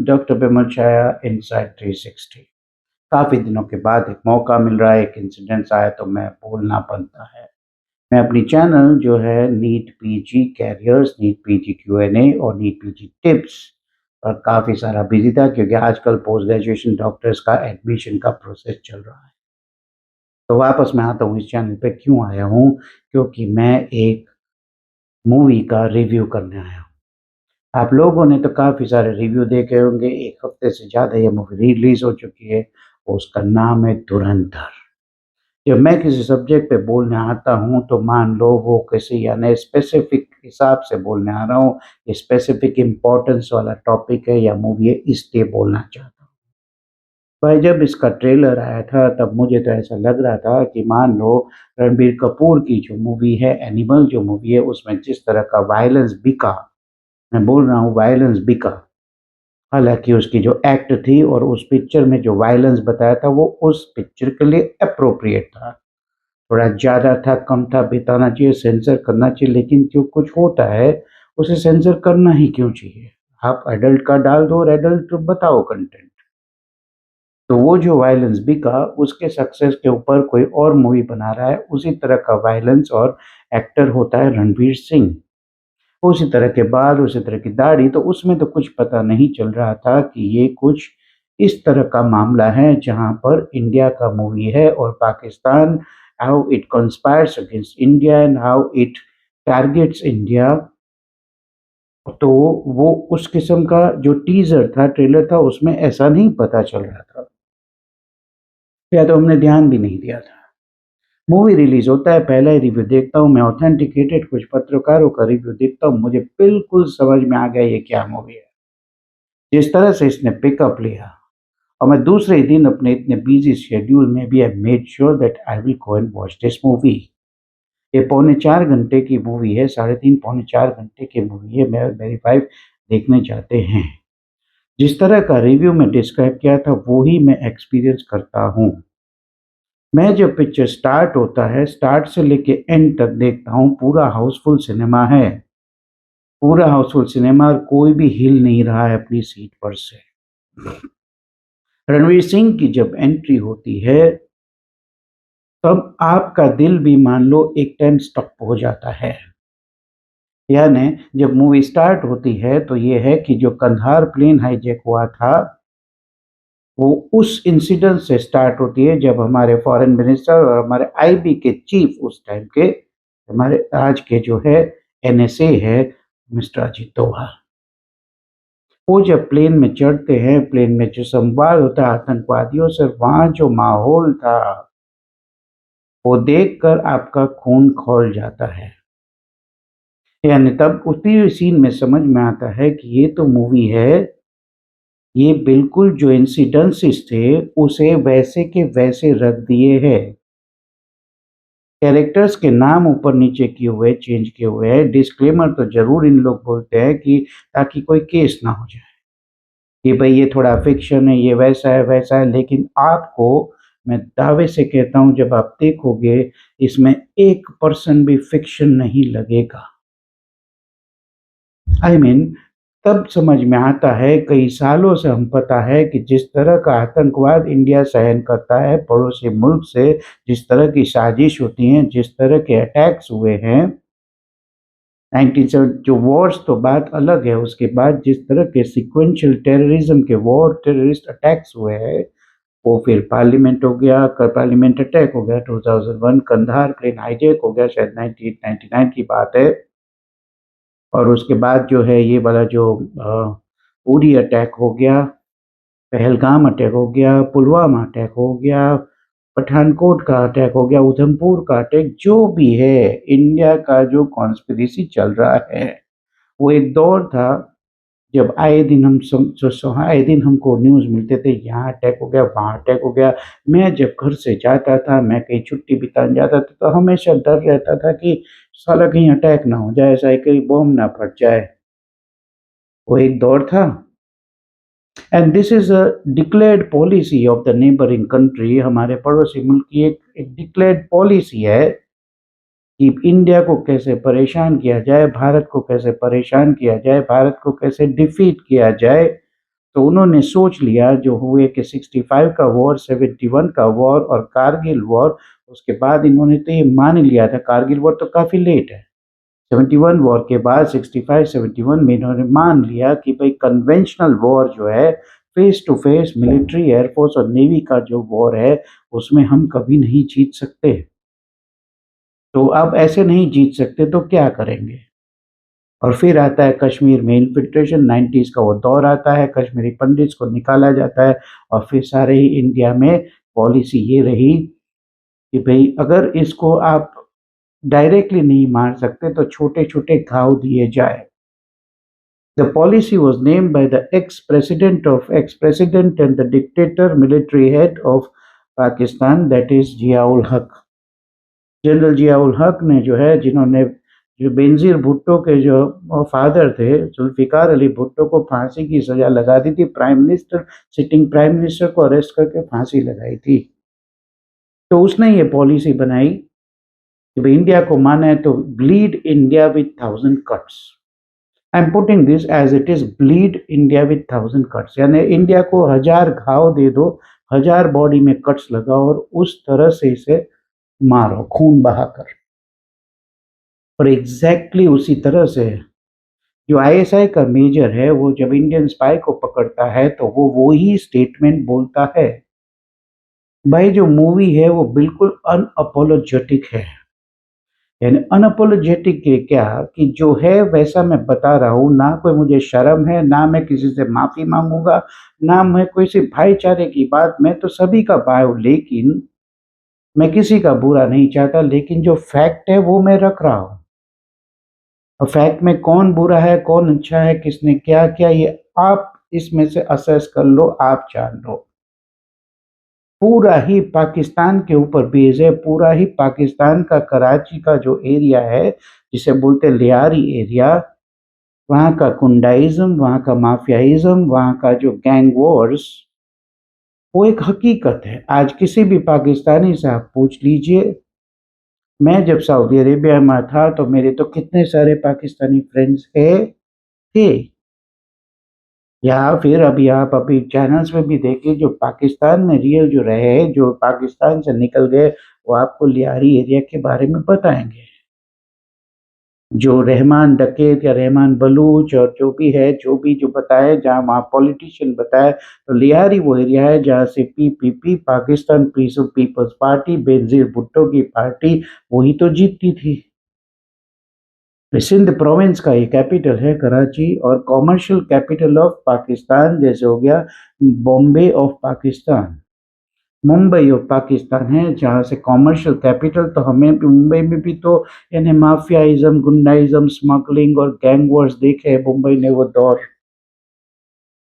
Doctor Bimal छाया inside 360। काफ़ी दिनों के बाद एक मौका मिल रहा है, एक इंसिडेंस आया तो मैं बोलना बनता है। मैं अपनी चैनल जो है NEET PG careers, NEET PG QnA और नीट पीजी टिप्स पर काफ़ी सारा बिजी था क्योंकि आजकल पोस्ट ग्रेजुएशन डॉक्टर्स का एडमिशन का प्रोसेस चल रहा है। तो वापस मैं आता हूँ इस चैनल पे क्यों आया हूँ? क्योंकि मैं एक मूवी का रिव्यू करने आया हूँ। आप लोगों ने तो काफ़ी सारे रिव्यू देखे होंगे, 1 हफ्ते से ज़्यादा ये मूवी रिलीज़ हो चुकी है, उसका नाम है धुरंधर। जब मैं किसी सब्जेक्ट पे बोलने आता हूँ, तो मान लो वो किसी यानी स्पेसिफ़िक हिसाब से बोलने आ रहा हूँ, ये स्पेसिफ़िक इम्पोर्टेंस वाला टॉपिक है या मूवी है, इसलिए बोलना चाहता हूँ। भाई जब इसका ट्रेलर आया था, तब मुझे तो ऐसा लग रहा था कि मान लो रणबीर कपूर की जो मूवी है एनिमल जो मूवी है, उसमें जिस तरह का वायलेंस बिका, मैं बोल रहा हूँ वायलेंस बिका। हालाँकि उसकी जो एक्ट थी और उस पिक्चर में जो वायलेंस बताया था वो उस पिक्चर के लिए एप्रोप्रिएट था। थोड़ा ज़्यादा था, कम था, बताना चाहिए, सेंसर करना चाहिए लेकिन जो कुछ होता है उसे सेंसर करना ही क्यों चाहिए? आप एडल्ट का डाल दो और एडल्ट बताओ कंटेंट। तो वो जो वायलेंस बिका उसके सक्सेस के ऊपर कोई और मूवी बना रहा है, उसी तरह का वायलेंस और एक्टर होता है रणवीर सिंह। उसी तरह के बाल, उसी तरह की दाढ़ी, तो उसमें तो कुछ पता नहीं चल रहा था कि ये कुछ इस तरह का मामला है जहाँ पर इंडिया का मूवी है और Pakistan how it conspires against India and how it targets India. तो वो उस किस्म का जो टीज़र था, ट्रेलर था, उसमें ऐसा नहीं पता चल रहा था, या तो हमने ध्यान भी नहीं दिया था। मूवी रिलीज़ होता है, पहला ही रिव्यू देखता हूँ मैं, ऑथेंटिकेटेड कुछ पत्रकारों का रिव्यू देखता हूँ, मुझे बिल्कुल समझ में आ गया ये क्या मूवी है। जिस तरह से इसने पिकअप लिया और मैं दूसरे ही दिन अपने इतने बिज़ी शेड्यूल में भी I made sure that I will go and watch this movie. ये पौने 4 घंटे की मूवी है, साढ़े 3 पौने 4 घंटे की मूवी है, मैं और मेरी वाइफ़ देखने जाते हैं। जिस तरह का रिव्यू में डिस्क्राइब किया था, वो ही मैं एक्सपीरियंस करता हूँ। मैं जब पिक्चर स्टार्ट होता है, स्टार्ट से लेके एंड तक देखता हूँ, पूरा हाउसफुल सिनेमा है। पूरा हाउसफुल सिनेमा और कोई भी हिल नहीं रहा है अपनी सीट पर से। रणवीर सिंह की जब एंट्री होती है, तब आपका दिल भी मान लो एक टाइम स्टॉप हो जाता है। यानी जब मूवी स्टार्ट होती है, तो ये है कि जो कंधार प्लेन हाईजैक हुआ था, वो उस इंसिडेंट से स्टार्ट होती है जब हमारे फॉरेन मिनिस्टर और हमारे आईबी के चीफ उस टाइम के, हमारे आज के जो है एनएसए है, मिस्टर अजित डोभाल। वो जब प्लेन में चढ़ते हैं, प्लेन में जो संवाद होता है आतंकवादियों से, वहाँ जो माहौल था, वो देखकर आपका खून खौल जाता है। यानी तब उसी सीन में समझ में आता है कि ये तो मूवी है, ये बिल्कुल जो इंसिडेंसेस थे, उसे वैसे के वैसे रख दिए हैं। कैरेक्टर्स के नाम ऊपर-नीचे किए हुए, चेंज किए हुए हैं। डिस्क्लेमर तो ज़रूर इन लोग बोलते हैं कि ताकि कोई केस ना हो जाए, कि भई ये थोड़ा फ़िक्शन है, ये वैसा है, लेकिन आपको मैं दावे से कहता हूँ जब आप देखोगे, इसमें 1% भी फ़िक्शन नहीं लगेगा। आई मीन तब समझ में आता है, कई सालों से हम पता है कि जिस तरह का आतंकवाद इंडिया सहन करता है पड़ोसी मुल्क से, जिस तरह की साजिश होती हैं, जिस तरह के अटैक्स हुए हैं, 1970 जो वॉर्स तो बात अलग है, उसके बाद जिस तरह के सीक्वेंशियल टेररिज़्म के वॉर टेररिस्ट अटैक्स हुए हैं, वो फिर पार्लियामेंट हो गया, क पार्लियामेंट अटैक हो गया, 2001 कंधार प्लेन हाईजैक हो गया, शायद 1999 की बात है। और उसके बाद जो है ये वाला जो उरी अटैक हो गया, पहलगाम अटैक हो गया, पुलवामा अटैक हो गया, पठानकोट का अटैक हो गया, उधमपुर का अटैक, जो भी है, इंडिया का जो कॉन्स्पिरेसी चल रहा है, वो एक दौर था जब आए दिन हम आए दिन हमको न्यूज़ मिलते थे, यहाँ अटैक हो गया, वहाँ अटैक हो गया। मैं जब घर से जाता था, मैं कहीं छुट्टी बिताने जाता था, तो हमेशा डर रहता था कि साला कहीं अटैक ना हो जाए, ऐसा है कहीं बॉम्ब ना फट जाए। वो एक दौर था। And this is a declared policy of the neighbouring country. हमारे पड़ोसी मुल्क की एक डिक्लेयर्ड पॉलिसी है कि इंडिया को कैसे परेशान किया जाए, भारत को कैसे परेशान किया जाए, भारत को कैसे डिफीट किया जाए। तो उन्होंने सोच लिया जो हुए कि 65 का वॉर, 71 का वॉर और कारगिल वॉर, उसके बाद इन्होंने तो ये मान लिया था, कारगिल वॉर तो काफ़ी लेट है। 71 वॉर के बाद 65-71 में इन्होंने मान लिया कि भाई कन्वेंशनल वॉर जो है, face to face military, air force और नेवी का जो वॉर है, उसमें हम कभी नहीं जीत सकते। तो अब ऐसे नहीं जीत सकते तो क्या करेंगे? और फिर आता है कश्मीर में इन्फिल्ट्रेशन, 90s का वो दौर आता है, कश्मीरी पंडित्स को निकाला जाता है और फिर सारे ही इंडिया में पॉलिसी ये रही कि भई अगर इसको आप डायरेक्टली नहीं मार सकते तो छोटे-छोटे घाव दिए जाएँ। The policy was named by the ex-president and the dictator military head of Pakistan, that is Ziaul Haq. General Ziaul हक ने जो है, जिन्होंने जो बेनज़ीर भुट्टो के जो फादर थे, जुल्फ़िकार अली भुट्टो को फांसी की सज़ा लगा दी थी। Prime minister, sitting prime minister को अरेस्ट करके फांसी लगाई थी। तो उसने ये पॉलिसी बनाई कि भाई इंडिया को माना है तो bleed India with 1000 cuts. I am putting this as it is, bleed India with 1000 cuts, यानी इंडिया को 1000 घाव दे दो, 1000 बॉडी में कट्स लगाओ और उस तरह से इसे मारो, खून बहाकर। और एग्ज़ैक्टली उसी तरह से जो आईएसआई का मेजर है, वो जब इंडियन स्पाई को पकड़ता है तो वो ही स्टेटमेंट बोलता है। भाई जो मूवी है वो बिल्कुल अनअपोलोजेटिक है। यानी अनअपोलोजेटिक है क्या, कि जो है वैसा मैं बता रहा हूँ, ना कोई मुझे शर्म है, ना मैं किसी से माफ़ी माँगूँगा, ना मैं किसी भाईचारे की बात, मैं तो सभी का भाई हूँ, लेकिन मैं किसी का बुरा नहीं चाहता, लेकिन जो फैक्ट है वो मैं रख रहा हूँ। और फैक्ट में कौन बुरा है, कौन अच्छा है, किसने क्या किया, ये आप इसमें से असेस कर लो, आप जान लो। पूरा ही पाकिस्तान के ऊपर बेस है, पूरा ही पाकिस्तान का कराची का जो एरिया है, जिसे बोलते हैं लियारी एरिया, वहाँ का गुंडाइज़्म, वहाँ का माफियाइज़्म, वहाँ का जो गैंग वॉर्स, वो एक हकीकत है। आज किसी भी पाकिस्तानी से आप पूछ लीजिए, मैं जब सऊदी अरेबिया में था तो मेरे तो कितने सारे पाकिस्तानी फ्रेंड्स थे। या फिर अभी आप अभी चैनल्स में भी देखिए, जो पाकिस्तान में रियल जो रहे, जो पाकिस्तान से निकल गए, वो आपको लियारी एरिया के बारे में बताएँगे। जो रहमान डकैत या रहमान बलूच और जो भी है, जो भी जो बताए, जहाँ वहाँ पॉलिटिशियन बताए, तो लियारी वो एरिया है जहाँ से PPP, Pakistan people's party, Benazir Bhutto की पार्टी, वही तो जीतती थी। सिंध प्रोविंस का ये कैपिटल है कराची, और कॉमर्शियल कैपिटल ऑफ पाकिस्तान जैसे हो गया बॉम्बे ऑफ पाकिस्तान, मुंबई ऑफ पाकिस्तान है, जहाँ से कॉमर्शियल कैपिटल। तो हमें मुंबई में भी तो यानी माफियाइज्म, गुंडाइज्म, स्मगलिंग और गैंग वॉर्स देखे हैं मुंबई ने वो दौर,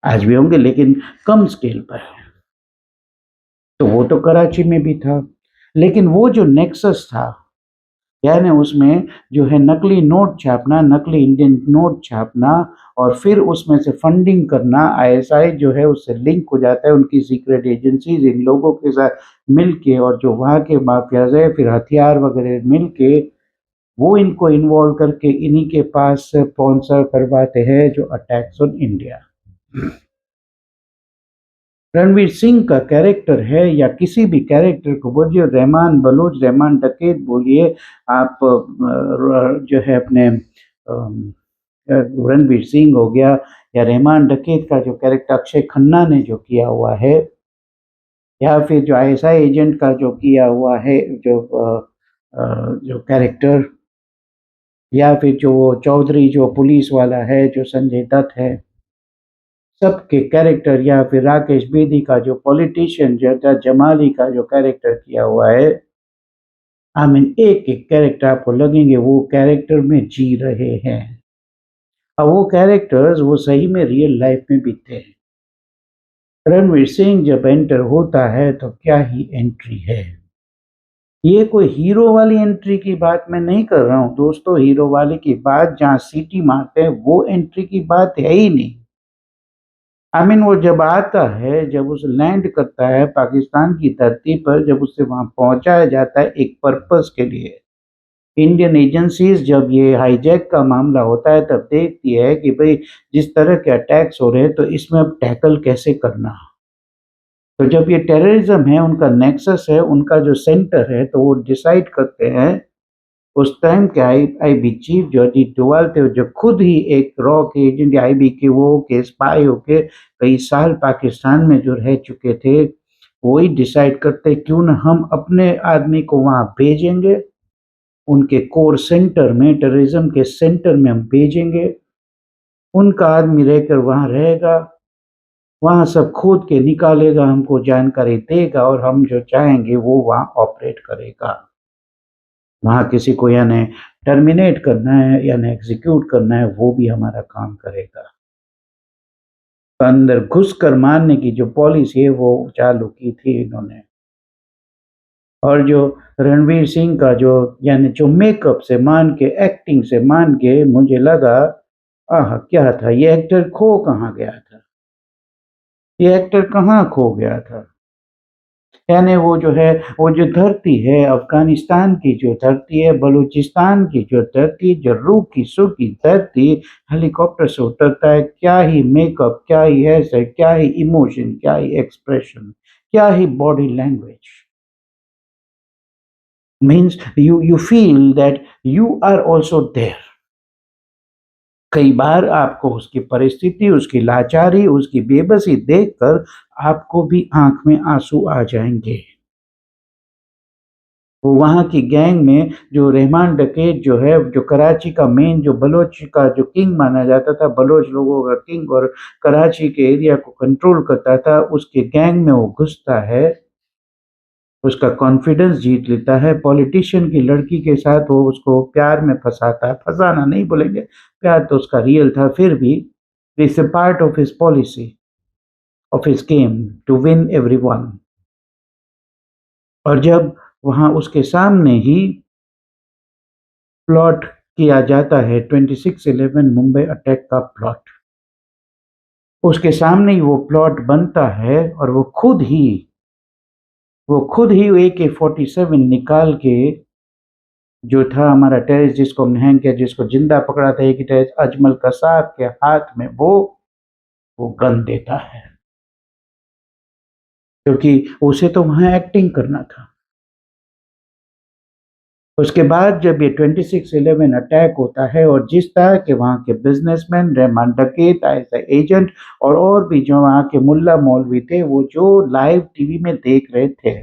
आज भी होंगे लेकिन कम स्केल पर है। तो वो तो कराची में भी था, लेकिन वो जो नेक्सस था, यानी उसमें जो है नकली नोट छापना, नकली इंडियन नोट छापना, और फिर उसमें से फंडिंग करना, आईएसआई जो है उससे लिंक हो जाता है, उनकी सीक्रेट एजेंसीज इन लोगों के साथ मिल के, और जो वहाँ के माफियाज है फिर हथियार वगैरह मिल के, वो इनको इन्वॉल्व करके इन्हीं के पास स्पॉन्सर करवाते हैं जो attacks on India. Ranveer Singh का कैरेक्टर है, या किसी भी कैरेक्टर को बोलिए, रहमान बलूच, रहमान डकैत बोलिए, आप जो है अपने रणवीर सिंह हो गया, या रहमान डकैत का जो कैरेक्टर अक्षय खन्ना ने जो किया हुआ है, या फिर जो आईएसआई एजेंट का जो किया हुआ है जो कैरेक्टर, या फिर जो चौधरी जो पुलिस वाला है जो संजय दत्त है, सबके कैरेक्टर, या फिर राकेश बेदी का जो पॉलिटिशियन जरदा जमाली का जो कैरेक्टर किया हुआ है, आई मीन एक-एक कैरेक्टर आपको लगेंगे वो कैरेक्टर में जी रहे हैं। अब वो कैरेक्टर्स वो सही में रियल लाइफ में भी थे। रणवीर सिंह जब एंटर होता है तो क्या ही एंट्री है। ये कोई हीरो वाली एंट्री की बात मैं नहीं कर रहा हूँ दोस्तों, हीरो वाले की बात जहाँ सीटी मारते हैं वो एंट्री की बात है ही नहीं। आई मीन वो जब आता है, जब उसे लैंड करता है पाकिस्तान की धरती पर, जब उसे वहाँ पहुँचाया जाता है एक पर्पस के लिए, इंडियन एजेंसीज जब ये हाईजैक का मामला होता है तब देखती है कि भाई जिस तरह के अटैक्स हो रहे हैं तो इसमें अब टैकल कैसे करना। तो जब ये टेररिज्म है, उनका नेक्सस है, उनका जो सेंटर है, तो वो डिसाइड करते हैं। उस टाइम के आईबी चीफ जो अजीत डोभाल थे, जो खुद ही एक रॉ के एजेंट आईबी के वो के स्पाई होके कई साल पाकिस्तान में जो रह चुके थे, वही डिसाइड करते क्यों ना हम अपने आदमी को वहां भेजेंगे, उनके कोर सेंटर में, टेररिज्म के सेंटर में हम भेजेंगे, उनका आदमी रहकर वहां रहेगा, वहाँ सब खोद के निकालेगा, हमको जानकारी देगा और हम जो चाहेंगे वो वहाँ ऑपरेट करेगा। वहाँ किसी को यानी टर्मिनेट करना है यानी एग्जीक्यूट करना है, वो भी हमारा काम करेगा। तो अंदर घुसकर मारने की जो पॉलिसी है वो चालू की थी इन्होंने। और जो रणवीर सिंह का जो यानी जो मेकअप से मान के, एक्टिंग से मान के मुझे लगा, आह क्या था ये एक्टर, खो कहाँ गया था, ये एक्टर कहाँ खो गया था। यानी वो जो है, वो जो धरती है अफ़गानिस्तान की, जो धरती है बलूचिस्तान की, जो धरती, जो रूह की सूखी धरती, हेलीकॉप्टर से उतरता है, क्या ही मेकअप, क्या ही हेयर स्टाइल, क्या ही इमोशन, क्या ही एक्सप्रेशन, क्या ही body language. Means you feel that you are also there. कई बार आपको उसकी परिस्थिति, उसकी लाचारी, उसकी बेबसी देखकर आपको भी आँख में आँसू आ जाएँगे। वो वहाँ की गैंग में जो रहमान डकैत जो है, जो कराची का मेन, जो बलोच का जो किंग माना जाता था, बलोच लोगों का किंग और कराची के एरिया को कंट्रोल करता था, उसके गैंग में वो घुसता है, उसका कॉन्फिडेंस जीत लेता है, पॉलिटिशियन की लड़की के साथ वो उसको प्यार में फँसाता है, फँसाना नहीं बोलेंगे, प्यार तो उसका रियल था, फिर भी it's a part of his policy, of his game to win everyone. और जब वहाँ उसके सामने ही प्लॉट किया जाता है 26/11 मुंबई अटैक का प्लॉट। उसके सामने ही वो प्लॉट बनता है और वो खुद ही AK-47 निकाल के, जो था हमारा टेररिस्ट जिसको हमने हैंग किया, जिसको जिंदा पकड़ा था एक ही टेररिस्ट अजमल कसाब के हाथ में, वो गन देता है, क्योंकि उसे तो वहाँ एक्टिंग करना था। उसके बाद जब ये 26/11 अटैक होता है और जिस तरह के वहाँ के बिजनेसमैन, रहमान डकैत, आईएसआई एजेंट और भी जो वहाँ के मुल्ला मौलवी थे, वो जो लाइव टीवी में देख रहे थे,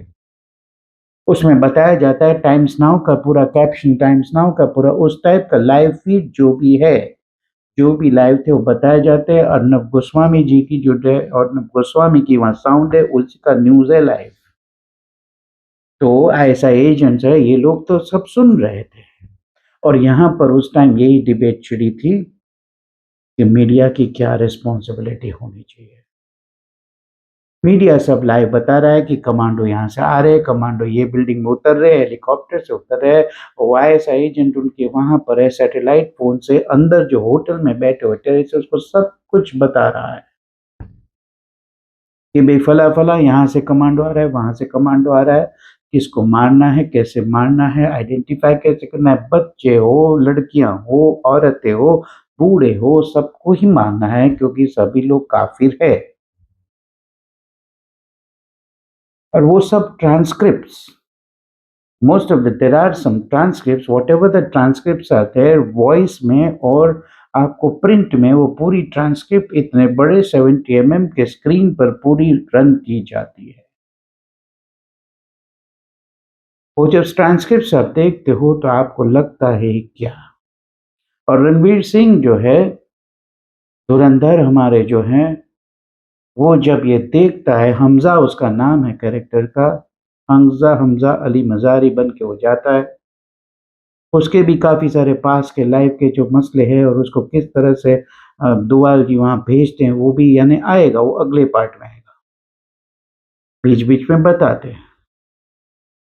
उसमें बताया जाता है, टाइम्स नाउ का पूरा कैप्शन, टाइम्स नाउ का पूरा उस टाइप का लाइव फीड जो भी है, जो भी लाइव थे वो बताए जाते हैं। अर्नब गोस्वामी जी की जो है, अर्नब गोस्वामी की वहाँ साउंड है, उसका न्यूज़ है लाइव। तो आईएसआई एजेंट्स है, ये लोग तो सब सुन रहे थे। और यहाँ पर उस टाइम यही डिबेट छिड़ी थी कि मीडिया की क्या रिस्पॉन्सिबिलिटी होनी चाहिए। मीडिया सब लाइव बता रहा है कि कमांडो यहाँ से आ रहे हैं, कमांडो ये बिल्डिंग में उतर रहे हैं, हेलीकॉप्टर से उतर रहे हैं, और आईएसआई एजेंट उनके वहाँ पर है, सैटेलाइट फ़ोन से अंदर जो होटल में बैठे हुए टेररिस्ट, उसको सब कुछ बता रहा है कि भई फला-फला यहाँ से कमांडो आ रहा है, वहाँ से कमांडो आ रहा है, किसको मारना है, कैसे मारना है, आइडेंटिफ़ाई कैसे करना है, बच्चे हो, लड़कियाँ हो, औरतें हो, बूढ़े हो, सबको ही मारना है क्योंकि सभी लोग काफ़िर है। और वो सब transcripts, most of the there are some transcripts, whatever the transcripts are there voice में और आपको प्रिंट में, वो पूरी ट्रांसक्रिप्ट इतने बड़े 70 के स्क्रीन पर पूरी रन की जाती है। वो जब ट्रांसक्रिप्ट्स आप देखते हो तो आपको लगता है क्या। और रणवीर सिंह जो है, धुरंधर हमारे जो हैं, वो जब ये देखता है, हमज़ा उसका नाम है कैरेक्टर का, हमज़ा हमज़ा अली मज़ारी बन के वो जाता है। उसके भी काफ़ी सारे पास के लाइफ़ के जो मसले हैं और उसको किस तरह से दुआ जी वहाँ भेजते हैं, वो भी यानी आएगा, वो अगले पार्ट में आएगा। बीच-बीच में बताते हैं।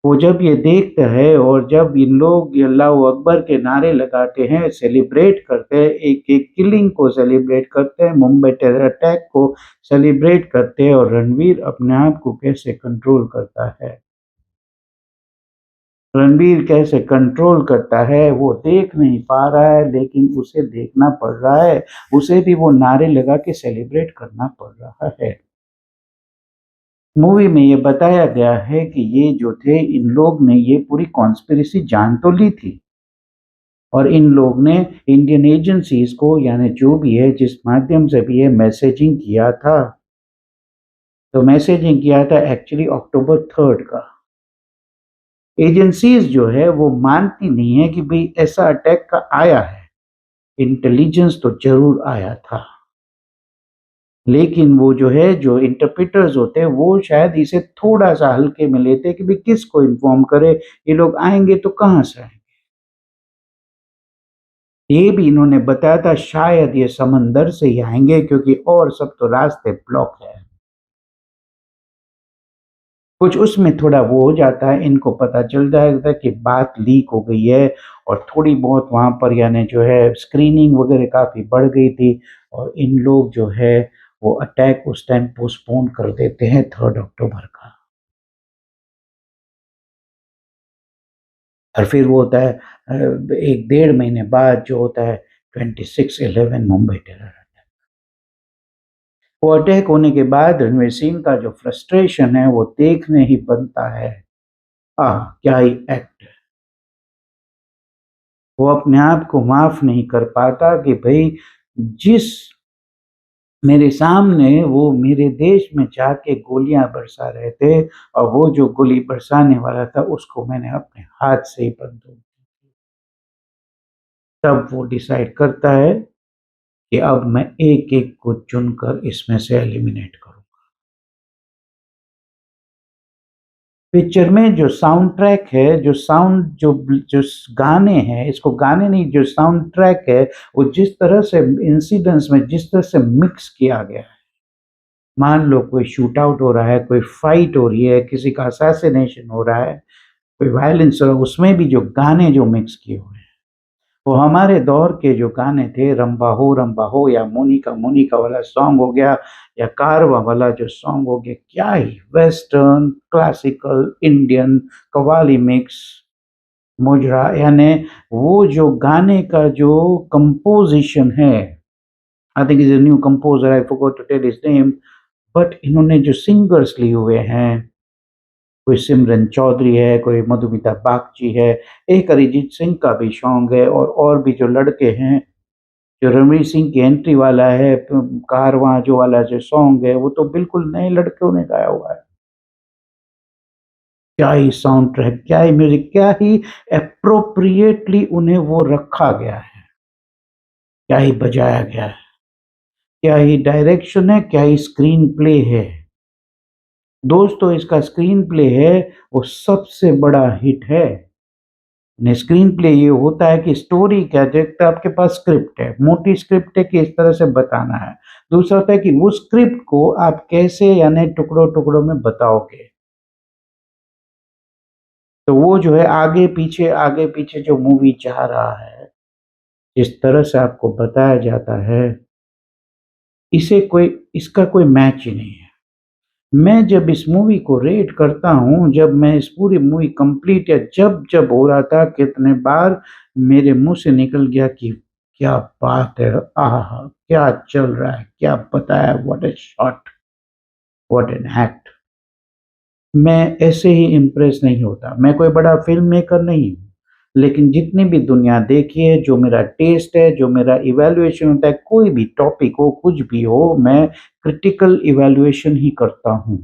वो जब ये देखता है और जब इन लोग ये अल्लाहू अकबर के नारे लगाते हैं, सेलिब्रेट करते हैं, एक-एक किलिंग को सेलिब्रेट करते हैं, मुंबई टेरर अटैक को सेलिब्रेट करते हैं, और रणवीर अपने आप को कैसे कंट्रोल करता है। रणबीर कैसे कंट्रोल करता है, वो देख नहीं पा रहा है लेकिन उसे देखना पड़ रहा है, उसे भी वो नारे लगा के सेलिब्रेट करना पड़ रहा है। मूवी में ये बताया गया है कि ये जो थे, इन लोग ने ये पूरी कॉन्स्पिरेसी जान तो ली थी और इन लोग ने इंडियन एजेंसीज़ को, यानी जो भी है, जिस माध्यम से भी ये मैसेजिंग किया था, तो मैसेजिंग किया था एक्चुअली अक्टूबर 3 का। एजेंसीज़ जो है वो मानती नहीं है कि भई ऐसा अटैक का आया है, इंटेलिजेंस तो ज़रूर आया था। लेकिन वो जो है, जो इंटरप्रेटर्स होते हैं, वो शायद इसे थोड़ा-सा हल्के में लेते हैं कि भई किसको इन्फॉर्म करें, ये लोग आएँगे तो कहाँ से आएँगे? ये भी इन्होंने बताया था शायद ये समंदर से ही आएँगे क्योंकि और सब तो रास्ते ब्लॉक है। कुछ उसमें थोड़ा वो हो जाता है, इनको पता चल जाएगा कि बात लीक हो गई है और थोड़ी बहुत वहाँ पर, यानी जो है, स्क्रीनिंग वग़ैरह काफ़ी बढ़ गई थी और इन लोग जो है वो अटैक उस टाइम पोस्टपोन कर देते हैं 3 अक्टूबर का। और फिर वो होता है 1 डेढ़ महीने बाद जो होता है 26/11 मुंबई टेरर अटैक। वो अटैक होने के बाद रणवीर सिंह का जो फ्रस्ट्रेशन है वो देखने ही बनता है। आह! क्या ही एक्ट है। वो अपने आप को माफ़ नहीं कर पाता कि भई जिस मेरे सामने वो मेरे देश में जाके गोलियाँ बरसा रहे थे और वो जो गोली बरसाने वाला था उसको मैंने अपने हाथ से ही बंदूक दी। तब वो डिसाइड करता है कि अब मैं एक-एक को चुनकर इसमें से एलिमिनेट करूँ। पिक्चर में जो साउंड ट्रैक है, जो साउंड जो गाने हैं, इसको गाने नहीं, जो साउंड ट्रैक है, वो जिस तरह से इंसिडेंट्स में जिस तरह से मिक्स किया गया है। मान लो कोई शूट आउट हो रहा है, कोई फाइट हो रही है, किसी का असैसिनेशन हो रहा है, कोई वायलेंस हो रहा है, उसमें भी जो गाने जो मिक्स किए हुए हैं, वो हमारे दौर के जो गाने थे, रंबा हो या मोनिका मोनिका वाला सॉन्ग हो गया या कारवां वाला जो सॉन्ग हो गया, क्या ही western, classical, Indian, qawwali mix, mujra, यानी वो जो गाने का जो कंपोज़िशन है, I think is a new composer, I forgot to tell his name, but इन्होंने जो सिंगर्स लिए हुए हैं, कोई सिमरन चौधरी है, कोई मधुमिता बागची है, एक अरिजीत सिंह का भी सॉन्ग है और भी जो लड़के हैं, जो रणवीर सिंह की एंट्री वाला है, कारवां जो वाला जो सॉन्ग है, वो तो बिल्कुल नए लड़कों ने गाया हुआ है। क्या ही साउंड ट्रैक, क्या ही म्यूज़िक, क्या ही एप्रोप्रिएटली उन्हें वो रखा गया है, क्या ही बजाया गया है, क्या ही डायरेक्शन है, क्या ही स्क्रीन प्ले है। दोस्तों, इसका स्क्रीन प्ले है वो सबसे बड़ा हिट है। ने स्क्रीन प्ले ये होता है कि स्टोरी क्या, जैसे आपके पास स्क्रिप्ट है, मोटी स्क्रिप्ट है कि इस तरह से बताना है। दूसरा होता है कि वो स्क्रिप्ट को आप कैसे, यानी टुकड़ों-टुकड़ों में बताओगे। तो वो जो है आगे पीछे जो मूवी जा रहा है, जिस तरह से आपको बताया जाता है, इसे कोई इसका कोई मैच ही नहीं है। मैं जब इस मूवी को रेट करता हूँ, जब मैं इस पूरी मूवी कंप्लीट, या जब हो रहा था, कितने बार मेरे मुँह से निकल गया कि क्या बात है! आहा! क्या चल रहा है, क्या बताया, what a shot, what an act. मैं ऐसे ही इम्प्रेस नहीं होता। मैं कोई बड़ा फ़िल्म मेकर नहीं हूँ, लेकिन जितनी भी दुनिया देखी है, जो मेरा टेस्ट है, जो मेरा इवैल्यूएशन होता है, कोई भी टॉपिक हो, कुछ भी हो, मैं क्रिटिकल इवैल्यूएशन ही करता हूँ।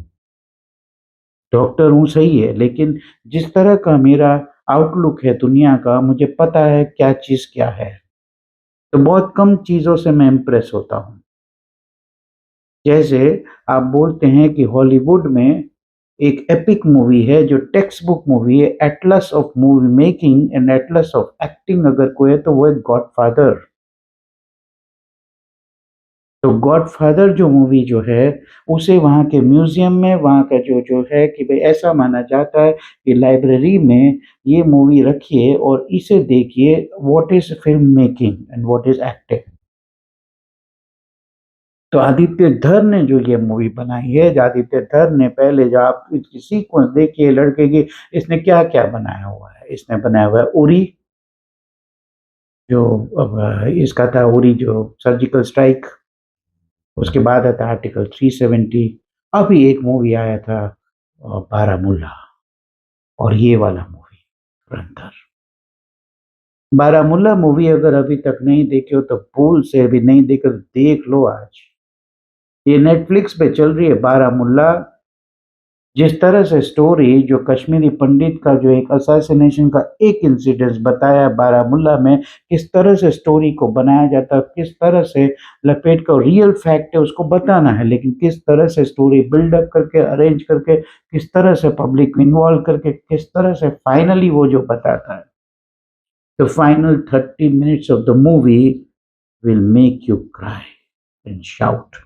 डॉक्टर हूँ सही है, लेकिन जिस तरह का मेरा आउटलुक है दुनिया का, मुझे पता है क्या चीज़ क्या है। तो बहुत कम चीज़ों से मैं इम्प्रेस होता हूँ। जैसे आप बोलते हैं कि हॉलीवुड में एक एपिक मूवी है जो टेक्स्ट बुक मूवी है, Atlas of movie making and Atlas of acting अगर कोई है तो वो है गॉडफादर। तो गॉडफ़ादर जो मूवी जो है, उसे वहाँ के म्यूज़ियम में, वहाँ का जो जो है कि भई ऐसा माना जाता है कि लाइब्रेरी में ये मूवी रखिए और इसे देखिए, what is film making and what is acting. तो आदित्य धर ने जो ये मूवी बनाई है, जो आदित्य धर ने पहले जो आप इसकी सीक्वेंस देखिए लड़के की, इसने क्या-क्या बनाया हुआ है। इसने बनाया हुआ है उरी, जो अब इसका था उरी जो सर्जिकल स्ट्राइक, उसके बाद आता आर्टिकल 370, अभी एक मूवी आया था बारामूला, और ये वाला मूवी धुरंधर। बारामूला मूवी अगर अभी तक नहीं देखे हो तो भूल से भी नहीं देखे तो देख लो आज। ये नेटफ्लिक्स पे चल रही है बारामूला। जिस तरह से स्टोरी जो कश्मीरी पंडित का जो एक असैसिनेशन का एक इंसिडेंस बताया बारामूला में, किस तरह से स्टोरी को बनाया जाता है, किस तरह से लपेट कर रियल फैक्ट है उसको बताना है, लेकिन किस तरह से स्टोरी बिल्डअप करके अरेंज करके, किस तरह से पब्लिक को इन्वॉल्व करके, किस तरह से फाइनली वो जो बताता है, the final 30 minutes of the movie will make you cry and shout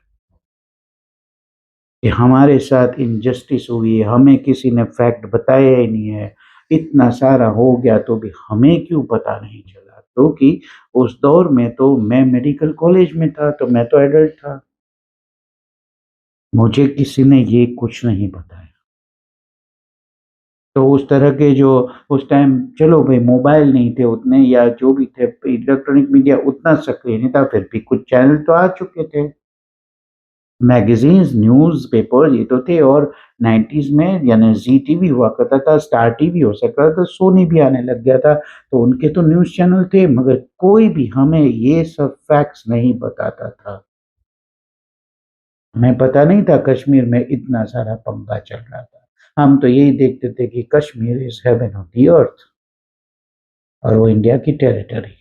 कि हमारे साथ इनजस्टिस हुई है, हमें किसी ने फैक्ट बताया ही नहीं है, इतना सारा हो गया तो भी हमें क्यों पता नहीं चला, क्योंकि उस दौर में तो मैं मेडिकल कॉलेज में था, तो मैं तो एडल्ट था, मुझे किसी ने ये कुछ नहीं बताया। तो उस तरह के जो उस टाइम चलो भाई मोबाइल नहीं थे उतने, या जो भी थे इलेक्ट्रॉनिक मीडिया उतना सक्रिय नहीं था, फिर भी कुछ चैनल तो आ चुके थे। मैगज़ीन्स, न्यूज़पेपर ये तो थे, और 90s में यानी ज़ी टीवी हुआ करता था, स्टार टीवी हो सकता था, सोनी भी आने लग गया था, तो उनके तो न्यूज़ चैनल थे, मगर कोई भी हमें ये सब फैक्ट्स नहीं बताता था। हमें पता नहीं था कश्मीर में इतना सारा पंगा चल रहा था। हम तो यही देखते थे कि Kashmir is haven of the earth, और वो इंडिया की टेरिटरी है।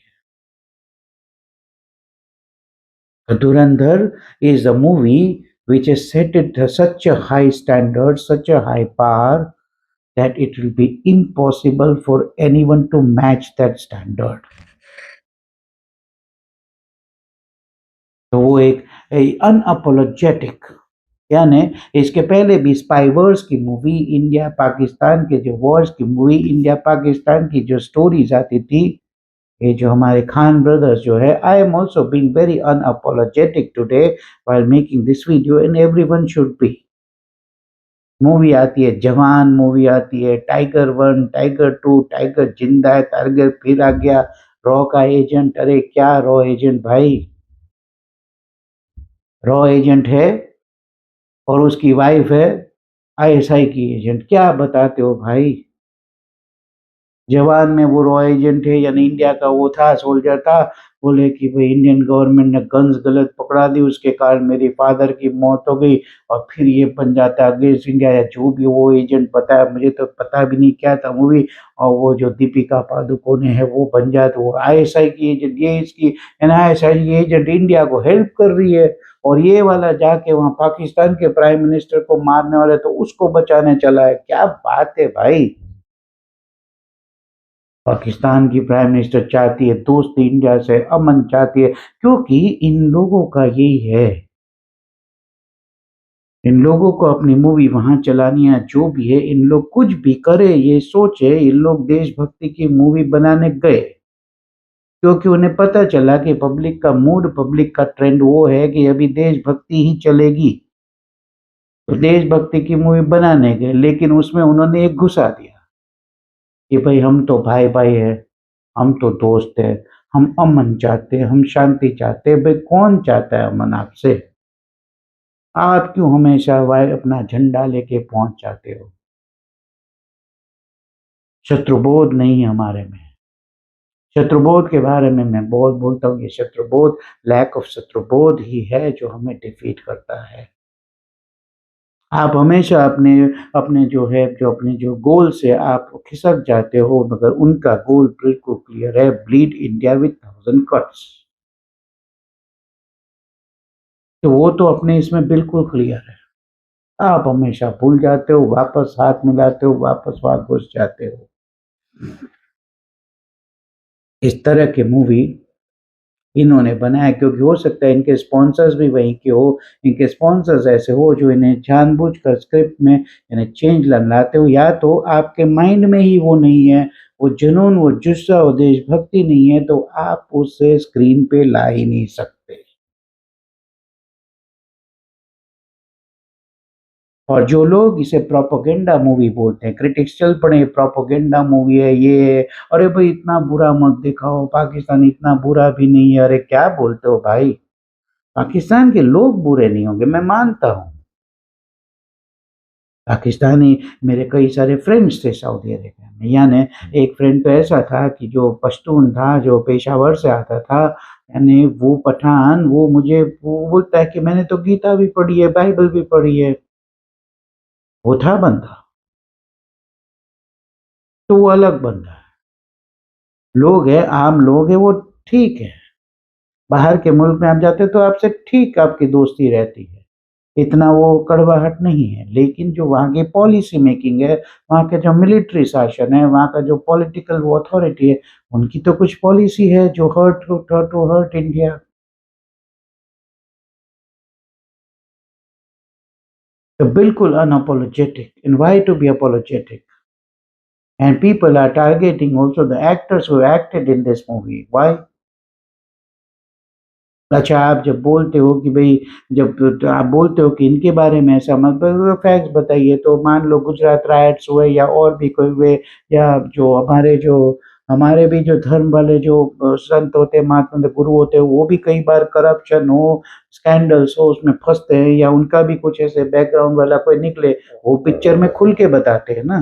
Dhurandhar is a movie which is set at such a high standard, such a high par, that it will be impossible for anyone to match that standard. तो वो एक unapologetic, यानी इसके पहले भी स्पाई वर्स की movie, India Pakistan के जो वॉर्स की मूवी, इंडिया पाकिस्तान की जो स्टोरीज आती थी, ये जो हमारे खान ब्रदर्स जो है, I am also being very unapologetic today while making this video, and everyone should be. Movie आती है जवान, मूवी आती है टाइगर 1, टाइगर 2, टाइगर जिंदा है, टाइगर फिर आ गया, रॉ का एजेंट, अरे क्या रॉ एजेंट भाई, रॉ एजेंट है और उसकी वाइफ है आईएसआई की एजेंट, क्या बताते हो भाई। जवान में वो रॉ एजेंट है, यानी इंडिया का वो था, सोल्जर था, बोले कि भाई इंडियन गवर्नमेंट ने गन्स गलत पकड़ा दी, उसके कारण मेरी फादर की मौत हो गई, और फिर ये बन जाता है अगेंस्ट इंडिया, या जो भी वो एजेंट बताया, मुझे तो पता भी नहीं क्या था मूवी, और वो जो दीपिका पादुकोणे है वो बन जाती, वो आईएसआई की एजेंट, ये इसकी एनआईएसआई की एजेंट इंडिया को हेल्प कर रही है, और ये वाला जाके वहाँ पाकिस्तान के प्राइम मिनिस्टर को मारने वाले तो उसको बचाने चला है, क्या बात है भाई। पाकिस्तान की प्राइम मिनिस्टर चाहती है दोस्ती इंडिया से, अमन चाहती है, क्योंकि इन लोगों का यही है, इन लोगों को अपनी मूवी वहां चलानी है, जो भी है, इन लोग कुछ भी करे ये सोचे, इन लोग देशभक्ति की मूवी बनाने गए, क्योंकि उन्हें पता चला कि पब्लिक का मूड, पब्लिक का ट्रेंड वो है कि अभी देशभक्ति ही चलेगी, तो देशभक्ति की मूवी बनाने गए, लेकिन उसमें उन्होंने एक घुसा दिया कि भाई हम तो भाई भाई है, हम तो दोस्त हैं, हम अमन चाहते हैं, हम शांति चाहते हैं। भाई कौन चाहता है अमन आपसे? आप क्यों हमेशा वाय अपना झंडा लेके पहुंच जाते हो? शत्रुबोध नहीं है हमारे में। शत्रुबोध के बारे में मैं बहुत बोलता हूँ, ये शत्रुबोध, लैक ऑफ शत्रुबोध ही है जो हमें डिफीट करता है। आप हमेशा अपने अपने जो है, जो अपने जो गोल से आप खिसक जाते हो, मगर उनका गोल बिल्कुल क्लियर है, bleed India with thousand cuts. तो वो तो अपने इसमें बिल्कुल क्लियर है। आप हमेशा भूल जाते हो, वापस हाथ मिलाते हो, वापस वहाँ घुस जाते हो। इस तरह की मूवी इन्होंने बनाया, क्योंकि हो सकता है इनके स्पॉन्सर्स भी वहीं के हो, इनके स्पॉन्सर्स ऐसे हो जो इन्हें जानबूझकर स्क्रिप्ट में इन्हें चेंज लाते हो, या तो आपके माइंड में ही वो नहीं है, वो जुनून, वो जुस्सा, वो देशभक्ति नहीं है, तो आप उसे स्क्रीन पे ला ही नहीं सकते। और जो लोग इसे प्रोपेगेंडा मूवी बोलते हैं, क्रिटिक्स चल पड़े प्रोपेगेंडा मूवी है, ये है, अरे भाई इतना बुरा मत दिखाओ, पाकिस्तान इतना बुरा भी नहीं है। अरे क्या बोलते हो भाई, पाकिस्तान के लोग बुरे नहीं होंगे, मैं मानता हूँ। पाकिस्तानी मेरे कई सारे फ्रेंड्स थे सऊदी अरेबिया में, यानी एक फ्रेंड तो ऐसा था कि जो पश्तून था, जो पेशावर से आता था, यानी वो पठान, वो मुझे वो बोलता है कि मैंने तो गीता भी पढ़ी है, बाइबल भी पढ़ी है। वो था बंदा, तो वो अलग बंदा है। लोग है, आम लोग है, वो ठीक है। बाहर के मुल्क में आप जाते तो आपसे ठीक आपकी दोस्ती रहती है, इतना वो कड़वाहट नहीं है। लेकिन जो वहाँ की पॉलिसी मेकिंग है, वहाँ के जो मिलिट्री शासन है, वहाँ का जो पॉलिटिकल वो अथॉरिटी है, उनकी तो कुछ पॉलिसी है जो हर्ट इंडिया। तो बिल्कुल unapologetic, and why to be apologetic? And people are targeting also the actors who acted in this movie. Why? अच्छा, आप जब बोलते हो कि भई, जब तो आप बोलते हो कि इनके बारे में ऐसा मत फैक्ट्स बताइए, तो मान लो गुजरात राइट्स हुए या और भी कोई हुए, या जो हमारे भी जो धर्म वाले जो संत होते हैं, महात्मा गुरु होते हैं, वो भी कई बार करप्शन हो, स्कैंडल्स हो, उसमें फँसते हैं, या उनका भी कुछ ऐसे बैकग्राउंड वाला कोई निकले, वो पिक्चर में खुल के बताते हैं ना,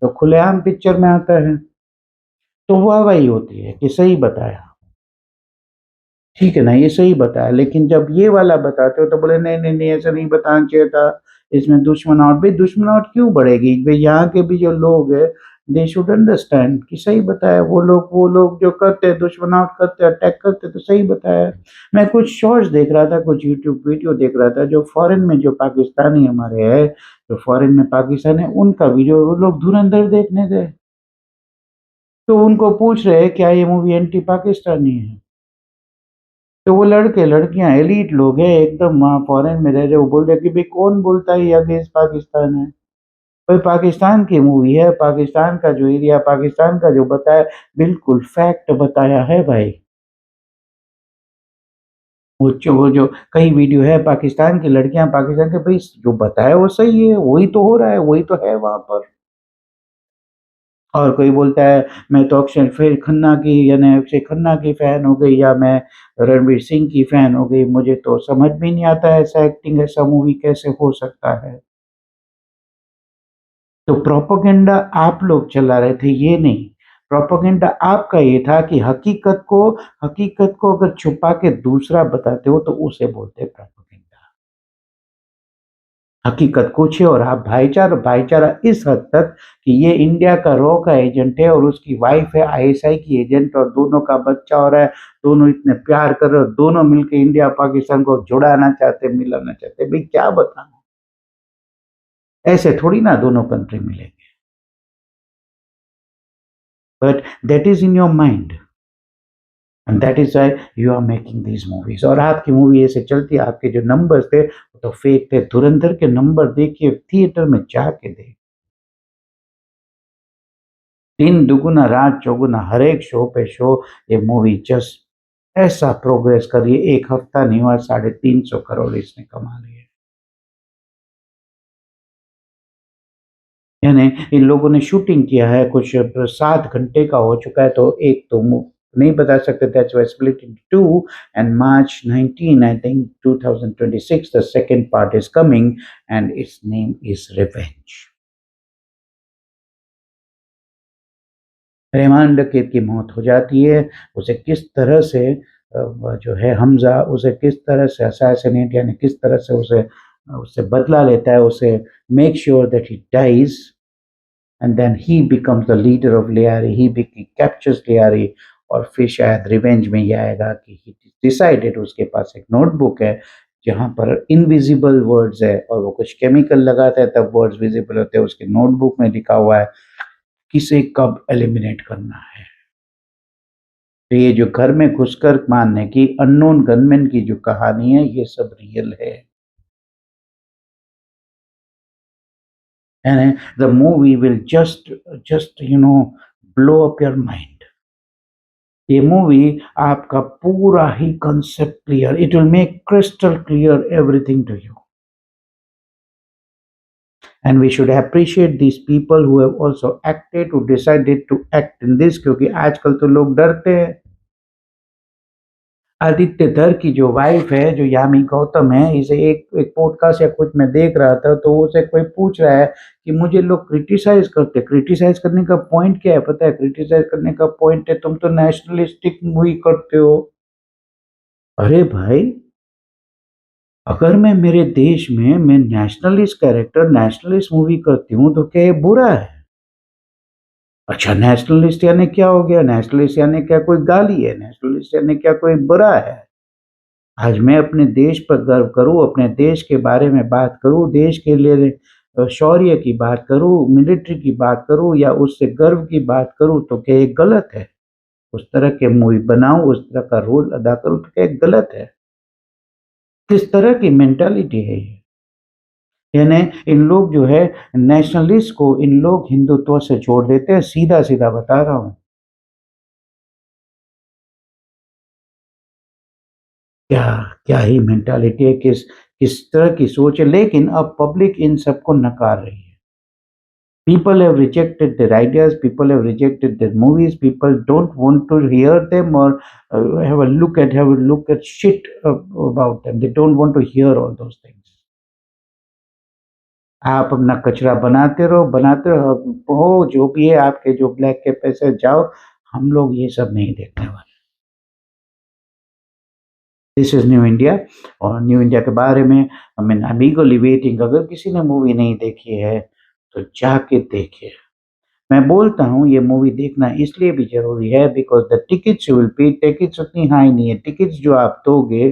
तो खुलेआम पिक्चर में आता है, तो वाहवाही होती है कि सही बताया। ठीक है ना, ये सही बताया, लेकिन जब ये वाला बताते हो तो बोले नहीं, नहीं, नहीं ऐसा नहीं बताना चाहिए था, इसमें दुश्मनावट, भई दुश्मनावट क्यों बढ़ेगी? भई यहाँ के भी जो लोग हैं, दे शुड अंडरस्टैंड कि सही बताया, वो लोग जो करते हैं, दुश्मनावट करते हैं, अटैक करते हैं, तो सही बताया। मैं कुछ शॉर्ट्स देख रहा था, कुछ यूट्यूब वीडियो देख रहा था, जो फॉरेन में जो पाकिस्तानी हमारे हैं, जो फॉरेन में पाकिस्तान है, उनका वीडियो, वो लोग धुरंधर देखने गए। तो उनको पूछ रहे हैं, क्या ये मूवी एंटी पाकिस्तानी है? तो वो लड़के लड़कियां एलीट लोग हैं, एकदम वहाँ फॉरेन में रह रहे, वो बोल रहे कि भाई कौन बोलता है ये अगेंस्ट पाकिस्तान है? भाई पाकिस्तान की मूवी है, पाकिस्तान का जो एरिया, पाकिस्तान का जो बताया, बिल्कुल फैक्ट बताया है भाई। वो जो कई वीडियो है, पाकिस्तान की लड़कियां पाकिस्तान के, भाई जो बताया वो सही है, वही तो हो रहा है, वही तो है वहां पर। और कोई बोलता है मैं तो अक्षय फिर खन्ना की, यानी अक्षय खन्ना की फैन हो गई, या मैं रणवीर सिंह की फैन हो गई, मुझे तो समझ में नहीं आता है, ऐसा एक्टिंग, ऐसा मूवी कैसे हो सकता है? तो प्रोपेगेंडा आप लोग चला रहे थे, ये नहीं। प्रोपेगेंडा आपका ये था कि हकीकत को अगर छुपा के दूसरा बताते हो तो उसे बोलते हैं प्रोपेगेंडा। हकीकत कुछ है और आप भाईचारा भाईचारा इस हद तक कि ये इंडिया का रॉ का एजेंट है और उसकी वाइफ है आईएसआई की एजेंट, और दोनों का बच्चा हो रहा है, दोनों इतने प्यार कर रहे हो, दोनों मिलके इंडिया पाकिस्तान को जुड़ाना चाहते, मिलाना चाहते, भाई क्या बताना? ऐसे थोड़ी ना दोनों कंट्री मिलेंगे, but that is in your mind, and that is why you are making these movies. और आपकी मूवी ऐसे चलती है, आपके जो नंबर्स थे वो तो फेक थे, धुरंधर के नंबर देखिए, थिएटर में जाके देख, दिन दुगुना रात चौगुना, हर एक शो पे शो, ये मूवी जस्ट ऐसा प्रोग्रेस कर रही है, एक हफ्ता नहीं हुआ 350 करोड़ इसने कमा लिए। यानी इन लोगों ने शूटिंग किया है, कुछ 7 घंटे का हो चुका है, तो एक तो नहीं बता सकते, that's why split into two, and March 19 I think 2026 the second part is coming, and it's name is revenge. Rahman डकैत की मौत हो जाती है, उसे किस तरह से जो है हमजा, उसे किस तरह से असैसिनेट, यानी किस तरह से उसे उससे बदला लेता है, उसे make sure that he dies, and then he becomes the leader of Lyari, he captures Lyari. और फिर शायद रिवेंज में ये आएगा कि ही डिसाइडेड, उसके पास एक नोटबुक है जहाँ पर इनविजिबल वर्ड्स है, और वो कुछ केमिकल लगाता है तब वर्ड्स विजिबल होते हैं, उसके नोटबुक में लिखा हुआ है किसे कब एलिमिनेट करना है। तो ये जो घर में घुसकर मारने की अननोन गनमैन की जो कहानी है, ये सब रियल है। And the movie will just blow up your mind. ये मूवी आपका पूरा ही concept clear, it will make crystal clear everything to you. and we should appreciate these people who have also acted, who decided to act in this, क्योंकि आजकल तो लोग डरते हैं। आदित्य धर की जो वाइफ है, जो यामी गौतम है, इसे एक एक पॉडकास्ट या कुछ मैं देख रहा था, तो उसे कोई पूछ रहा है कि मुझे लोग क्रिटिसाइज करते, क्रिटिसाइज करने का पॉइंट क्या है पता है? क्रिटिसाइज करने का पॉइंट है तुम तो नेशनलिस्टिक मूवी करते हो। अरे भाई, अगर मैं मेरे देश में मैं नेशनलिस्ट कैरेक्टर, नेशनलिस्ट मूवी करती हूँ तो क्या ये बुरा है? अच्छा, नेशनलिस्ट यानी क्या हो गया? नेशनलिस्ट यानी क्या कोई गाली है? नेशनलिस्ट यानी क्या कोई बुरा है? आज मैं अपने देश पर गर्व करूँ, अपने देश के बारे में बात करूँ, देश के लिए शौर्य की बात करूँ, मिलिट्री की बात करूँ या उससे गर्व की बात करूँ, तो क्या ये गलत है? उस तरह के मूवी बनाऊँ, उस तरह का रोल अदा करूँ, तो क्या ये गलत है? किस तरह की मेंटालिटी है ये? यानी इन लोग जो है नेशनलिस्ट को इन लोग हिंदुत्व से जोड़ देते हैं, सीधा-सीधा बता रहा हूँ। क्या क्या ही मेंटालिटी है, किस किस तरह की सोच है, लेकिन अब पब्लिक इन सबको नकार रही है। People have rejected their ideas, people have rejected their movies, people don't want to hear them or have a look at shit about them. They don't want to hear all those things. आप अपना कचरा बनाते रहो, हो जो भी है आपके जो ब्लैक के पैसे जाओ, हम लोग ये सब नहीं देखने वाले। दिस इज़ न्यू इंडिया, और न्यू इंडिया के बारे में आई एम ईगरली वेटिंग। अगर किसी ने मूवी नहीं देखी है, तो जाके देखिए। मैं बोलता हूँ ये मूवी देखना इसलिए भी ज़रूरी है because the tickets you will pay, tickets उतनी हाई नहीं है। टिकट्स जो आप दोगे,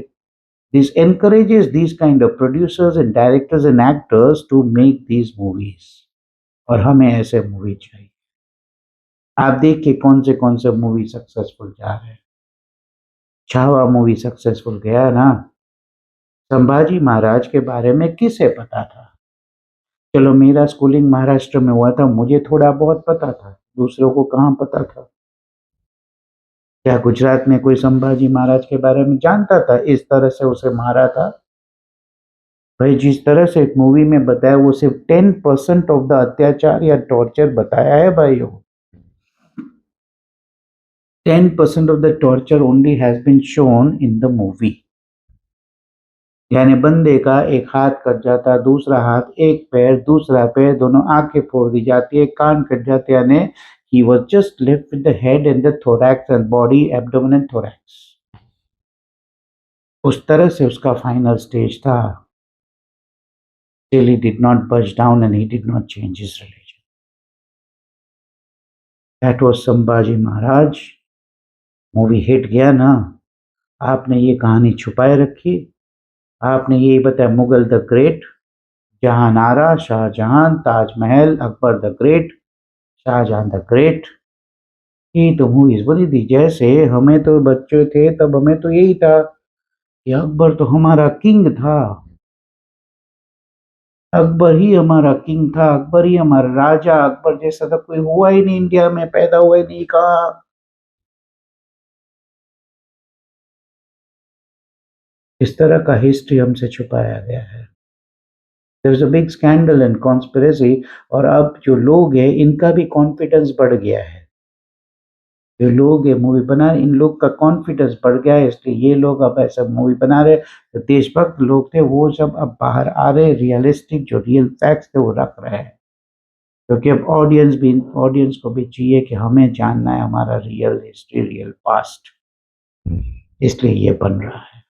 this encourages these kind of producers and directors and actors to make these movies, और हमें ऐसे मूवी चाहिए। आप देखिए कौन से मूवी सक्सेसफुल जा रहे हैं। छावा मूवी सक्सेसफुल गया ना। संभाजी महाराज के बारे में किसे पता था? चलो, मेरा स्कूलिंग महाराष्ट्र में हुआ था, मुझे थोड़ा बहुत पता था, दूसरों को कहाँ पता था? क्या गुजरात में कोई संभाजी महाराज के बारे में जानता था? इस तरह से उसे मारा था। भाई, जिस तरह से एक मूवी में बताया, वो सिर्फ 10% ऑफ द अत्याचार या टॉर्चर बताया है भाई। वो 10% of the torture only has been shown in the movie. यानी बंदे का एक हाथ कट जाता, दूसरा हाथ, एक पैर, दूसरा पैर, दोनों आंखें फोड़ दी जाती है, कान कट जाते, यानी he was just left with the head and the thorax and body, abdomen and thorax। उस तरह से उसका फाइनल स्टेज था। Still he did not budge down and he did not change his religion। That was Sambhaji Maharaj. Movie hit गया ना। आपने ये कहानी छुपाए रखी, आपने यही बताया Mughal the great, Jahanara, Shah Jahan, Taj Mahal, Akbar the great, Shah Jahan the great, ये तो मूवीज बनी थी। जैसे हमें तो बच्चे थे तब हमें तो यही था कि अकबर तो हमारा किंग था, अकबर ही हमारा किंग था, अकबर ही हमारा राजा, अकबर जैसा तो कोई हुआ ही नहीं, इंडिया में पैदा हुआ ही नहीं, कहा। इस तरह का हिस्ट्री हमसे छुपाया गया है। There is a big scandal and conspiracy, और अब जो लोग हैं इनका भी कॉन्फिडेंस बढ़ गया है। जो लोग ये मूवी बना, इन लोग का कॉन्फिडेंस बढ़ गया है, इसलिए ये लोग अब ऐसा मूवी बना रहे। तो देशभक्त लोग थे वो सब अब बाहर आ रहे, रियलिस्टिक जो रियल फैक्ट्स थे वो रख रहे हैं, क्योंकि अब ऑडियंस को भी चाहिए कि हमें जानना है हमारा रियल हिस्ट्री, रियल पास्ट, इसलिए ये बन रहा है,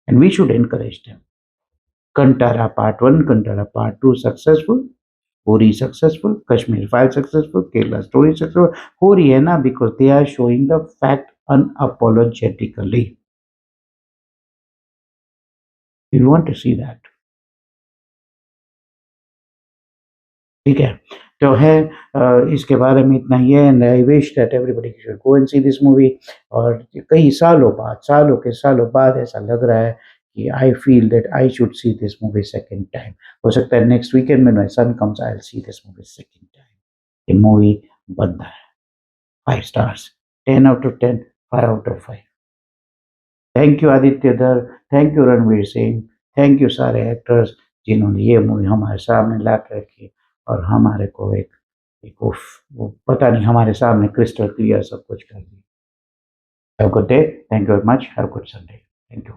and we should encourage them. Kantara part 1, Kantara part 2 successful, पूरी successful, Kashmir file successful, Kerala story successful हो रही है ना, because they are showing the fact unapologetically. You want to see that. ठीक है, तो है इसके बारे में इतना ही है, and I wish that everybody should go and see this movie. और कई सालों बाद ऐसा लग रहा है कि I feel that I should see this movie second time. हो सकता है नेक्स्ट वीकेंड में my son comes, I will see this movie second time. ये मूवी बनता है 5 stars, 10 out of 10, 5 out of 5। Thank you Aditya धर, thank you Ranveer Singh, thank you सारे actors जिन्होंने ये मूवी हमारे सामने ला के रखी। और हमारे को एक उफ, वो पता नहीं हमारे सामने क्रिस्टल क्लियर सब कुछ कर दिया। Have a good day, thank you very much, have a good Sunday, thank you.